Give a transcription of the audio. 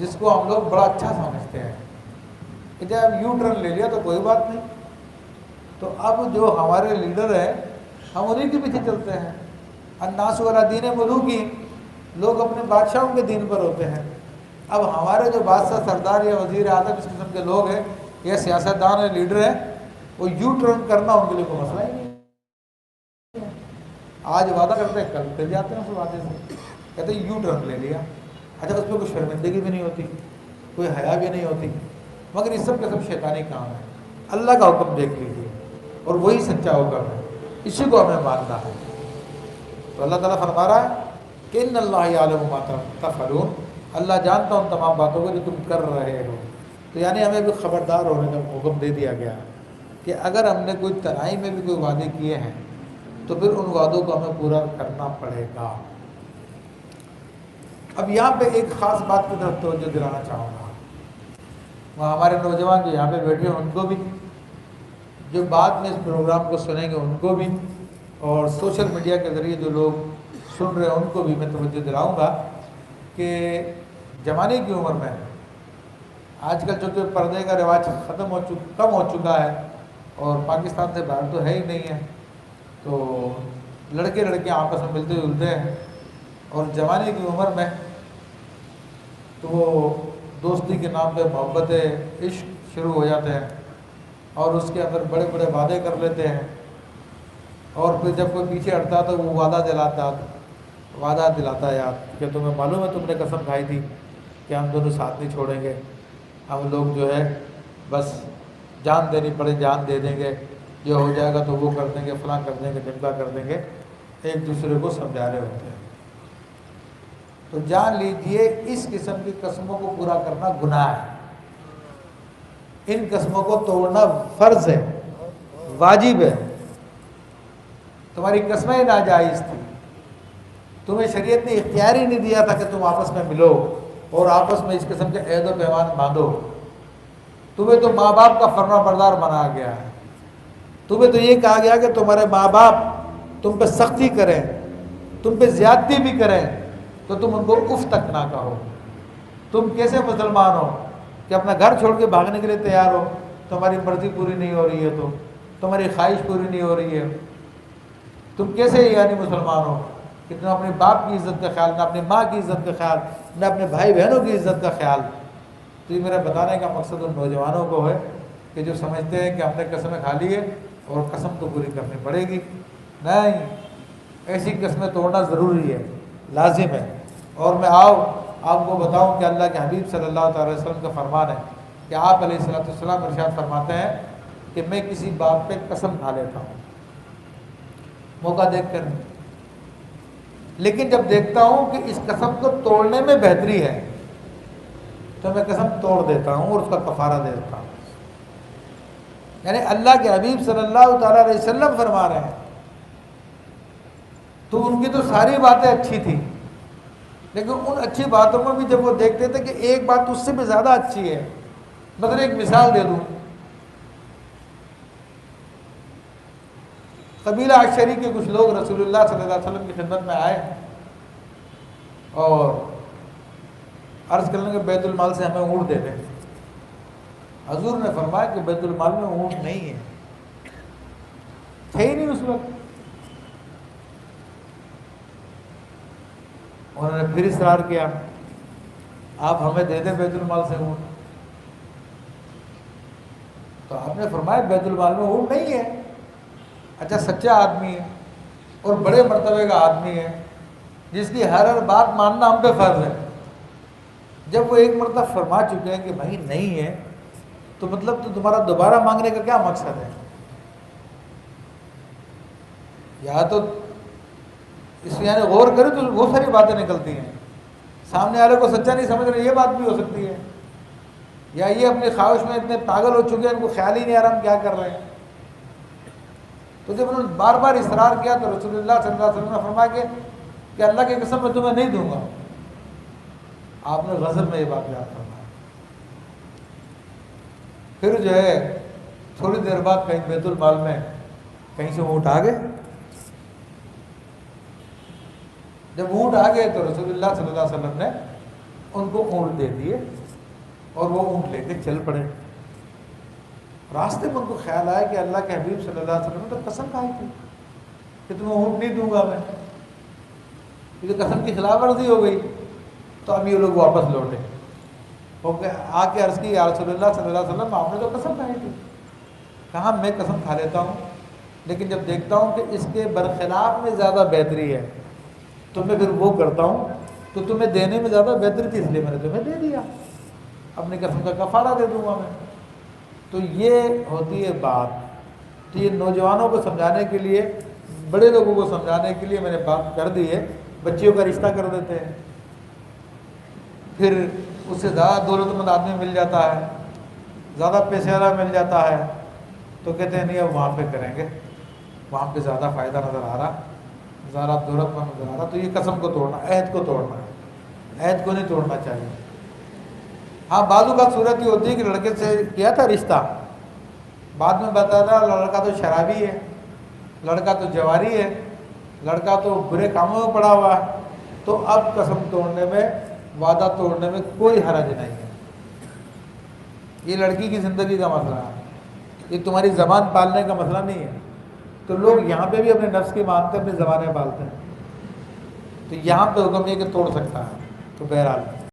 جس کو ہم لوگ بڑا اچھا سمجھتے ہیں کہ جب یو ٹرن لے لیا تو کوئی بات نہیں. تو اب جو ہمارے لیڈر ہیں ہم انہیں کے پیچھے چلتے ہیں. الناس علی دین ملوکہم، لوگ اپنے بادشاہوں کے دین پر ہوتے ہیں. اب ہمارے جو بادشاہ سردار یا وزیر اعظم اس قسم کے لوگ ہیں یا سیاستدان ہیں لیڈر ہیں، وہ یو ٹرن کرنا ان کے لیے کوئی مسئلہ ہی نہیں. آج وعدہ کرتے ہیں کل پھر جاتے ہیں اس وعدے سے، کہتے ہیں یو ٹرن لے لیا. اچھا اس میں کوئی شرمندگی بھی نہیں ہوتی، کوئی حیا بھی نہیں ہوتی، مگر اس سب کے سب شیطانی کام ہے. اللہ کا حکم دیکھ لیجیے اور وہی سچا حکم ہے، اسی کو ہمیں ماننا ہے. تو اللہ تعالیٰ فرما رہا ہے کہ ان اللہ یعلم ما تفعلون، اللہ جانتا ہوں تمام باتوں کو جو تم کر رہے ہو. تو یعنی ہمیں بھی خبردار ہونے کا حکم دے دیا گیا کہ اگر ہم نے کوئی تنہائی میں بھی کوئی وعدے کیے ہیں تو پھر ان وعدوں کو ہمیں پورا کرنا پڑے گا. اب یہاں پہ ایک خاص بات کی طرف توجہ دلانا چاہوں گا. وہاں ہمارے نوجوان جو یہاں پہ بیٹھے ہیں ان کو بھی، جو بعد میں اس پروگرام کو سنیں گے ان کو بھی، اور سوشل میڈیا کے ذریعے جو لوگ سن رہے ہیں ان کو بھی میں توجہ دلاؤں گا کہ جوانی کی عمر میں آج کل چونکہ پردے کا رواج کم ہو چکا ہے اور پاکستان سے باہر تو ہے ہی نہیں ہے، تو لڑکے لڑکیاں آپس میں ملتے جلتے ہیں، اور جوانی کی عمر میں تو وہ دوستی کے نام پہ محبت عشق شروع ہو جاتے ہیں اور اس کے اندر بڑے بڑے وعدے کر لیتے ہیں، اور پھر جب کوئی پیچھے ہٹتا ہے تو وہ وعدہ دلاتا ہے یاد کہ تمہیں معلوم ہے تم نے قسم کھائی تھی کہ ہم دونوں ساتھ نہیں چھوڑیں گے، ہم لوگ جو ہے بس جان دینی پڑے جان دے دیں گے، جو ہو جائے گا تو وہ کر دیں گے، فلاں کر دیں گے، ڈمکا کر دیں گے. ایک دوسرے کو سمجھا رہے ہوتے ہیں. تو جان لیجئے اس قسم کی قسموں کو پورا کرنا گناہ ہے. ان قسموں کو توڑنا فرض ہے، واجب ہے. تمہاری قسمیں ناجائز تھی، تمہیں شریعت نے اختیار ہی نہیں دیا تھا کہ تم آپس میں ملو اور آپس میں اس قسم کے عہد و پیمان باندھو. تمہیں تو ماں باپ کا فرما بردار بنایا گیا ہے. تمہیں تو یہ کہا گیا کہ تمہارے ماں باپ تم پہ سختی کریں، تم پہ زیادتی بھی کریں تو تم ان کو اف تک نہ کہو. تم کیسے مسلمان ہو کہ اپنا گھر چھوڑ کے بھاگنے کے لیے تیار ہو؟ تمہاری مرضی پوری نہیں ہو رہی ہے تو تمہاری خواہش پوری نہیں ہو رہی ہے. تم کیسے یعنی مسلمان ہو کہ تم اپنے باپ کی عزت کا خیال، نہ اپنی ماں کی عزت کا خیال، نہ اپنے بھائی بہنوں کی عزت کا خیال. تو یہ میرا بتانے کا مقصد ان نوجوانوں کو ہے کہ جو سمجھتے ہیں کہ ہم نے قسمیں کھا لی ہے اور قسم تو پوری کرنی پڑے گی. نہیں، ایسی قسمیں توڑنا ضروری ہے، لازم ہے. اور میں آپ کو بتاؤں کہ اللہ کے حبیب صلی اللہ تعالی وسلم کا فرمان ہے کہ آپ علیہ السلام ارشاد فرماتے ہیں کہ میں کسی بات پہ قسم کھا لیتا ہوں موقع دیکھ کر، لیکن جب دیکھتا ہوں کہ اس قسم کو توڑنے میں بہتری ہے تو میں قسم توڑ دیتا ہوں اور اس کا کفارہ دے دیتا ہوں. یعنی اللہ کے حبیب صلی اللہ تعالیٰ علیہ وسلم فرما رہے ہیں. تو ان کی تو ساری باتیں اچھی تھیں، لیکن ان اچھی باتوں میں بھی جب وہ دیکھتے تھے کہ ایک بات اس سے بھی زیادہ اچھی ہے. مثلا ایک مثال دے دوں، قبیلہ عشری کے کچھ لوگ رسول اللہ صلی اللہ علیہ وسلم کی خدمت میں آئے اور عرض کرنے کے بیت المال سے ہمیں اونٹ دے دیں. حضور نے فرمایا کہ بیت المال میں اونٹ نہیں ہے، تھے ہی نہیں اس وقت. انہوں نے پھر اصرار کیا، آپ ہمیں دے دیں بیت المال سے اونٹ. تو آپ نے فرمایا بیت المال میں اونٹ نہیں ہے. اچھا سچا آدمی ہے اور بڑے مرتبے کا آدمی ہے جس کی ہر بات ماننا ہم پہ فرض ہے. جب وہ ایک مرتبہ فرما چکے ہیں کہ بھائی نہیں ہے تو مطلب تو تمہارا دوبارہ مانگنے کا کیا مقصد ہے؟ یا تو اس یعنی غور کرے تو بہت ساری باتیں نکلتی ہیں. سامنے والے کو سچا نہیں سمجھ رہے، یہ بات بھی ہو سکتی ہے. یا یہ اپنی خواہش میں اتنے پاگل ہو چکے ہیں ان کو خیال ہی نہیں آ رہا ہم کیا کر رہے ہیں. تو جب انہوں نے بار بار اصرار کیا تو رسول اللہ صلی اللہ علیہ وسلم نے فرمایا کہ اللہ کی قسم میں تمہیں نہیں دوں گا. آپ نے غضب میں یہ بات یاد فرمایا. پھر جو ہے تھوڑی دیر بعد کہیں بیت المال میں کہیں سے اونٹ آ گئے. جب اونٹ آ گئے تو رسول اللہ صلی اللہ علیہ وسلم نے ان کو اونٹ دے دیے اور وہ اونٹ لے کے چل پڑے. راستے میں ان کو خیال آیا کہ اللہ کے حبیب صلی اللہ علیہ وسلم نے تو قسم کھائی تھی کہ تمہیں اونٹ نہیں دوں گا میں، کیونکہ قسم کی خلاف ورزی ہو گئی. تو اب یہ لوگ واپس لوٹے، آ کے عرض کی یا رسول اللہ صلی اللہ علیہ وسلم آپ نے تو قسم کھائی تھی. کہا میں قسم کھا لیتا ہوں، لیکن جب دیکھتا ہوں کہ اس کے برخلاف میں زیادہ بہتری ہے تو میں پھر وہ کرتا ہوں. تو تمہیں دینے میں زیادہ بہتری تھی اس لیے میں نے تمہیں دے دیا، اپنی قسم کا کفارہ دے دوں گا میں. تو یہ ہوتی ہے بات. تو یہ نوجوانوں کو سمجھانے کے لیے، بڑے لوگوں کو سمجھانے کے لیے میں نے بات کر دی ہے. بچیوں کا رشتہ کر دیتے ہیں، پھر اس سے زیادہ دولت مند آدمی مل جاتا ہے، زیادہ پیسے والا مل جاتا ہے، تو کہتے ہیں نہیں اب وہاں پہ کریں گے، وہاں پہ زیادہ فائدہ نظر آ رہا، زیادہ دولت مند نظر آ رہا. تو یہ قسم کو توڑنا، عہد کو توڑنا ہے، عہد کو نہیں توڑنا چاہیے. ہاں بعض اوقات صورت یہ ہوتی ہے کہ لڑکے سے کیا تھا رشتہ، بعد میں بتایا لڑکا تو شرابی ہے، لڑکا تو جواری ہے، لڑکا تو برے کاموں میں پڑا ہوا ہے. تو اب قسم توڑنے میں، وعدہ توڑنے میں کوئی حرج نہیں ہے. یہ لڑکی کی زندگی کا مسئلہ ہے، یہ تمہاری زبان پالنے کا مسئلہ نہیں ہے. تو لوگ یہاں پہ بھی اپنے نفس کی مانتے ہیں، اپنی زبانیں پالتے ہیں. تو یہاں پہ حکم یہ کہ توڑ سکتا ہے. تو بہرحال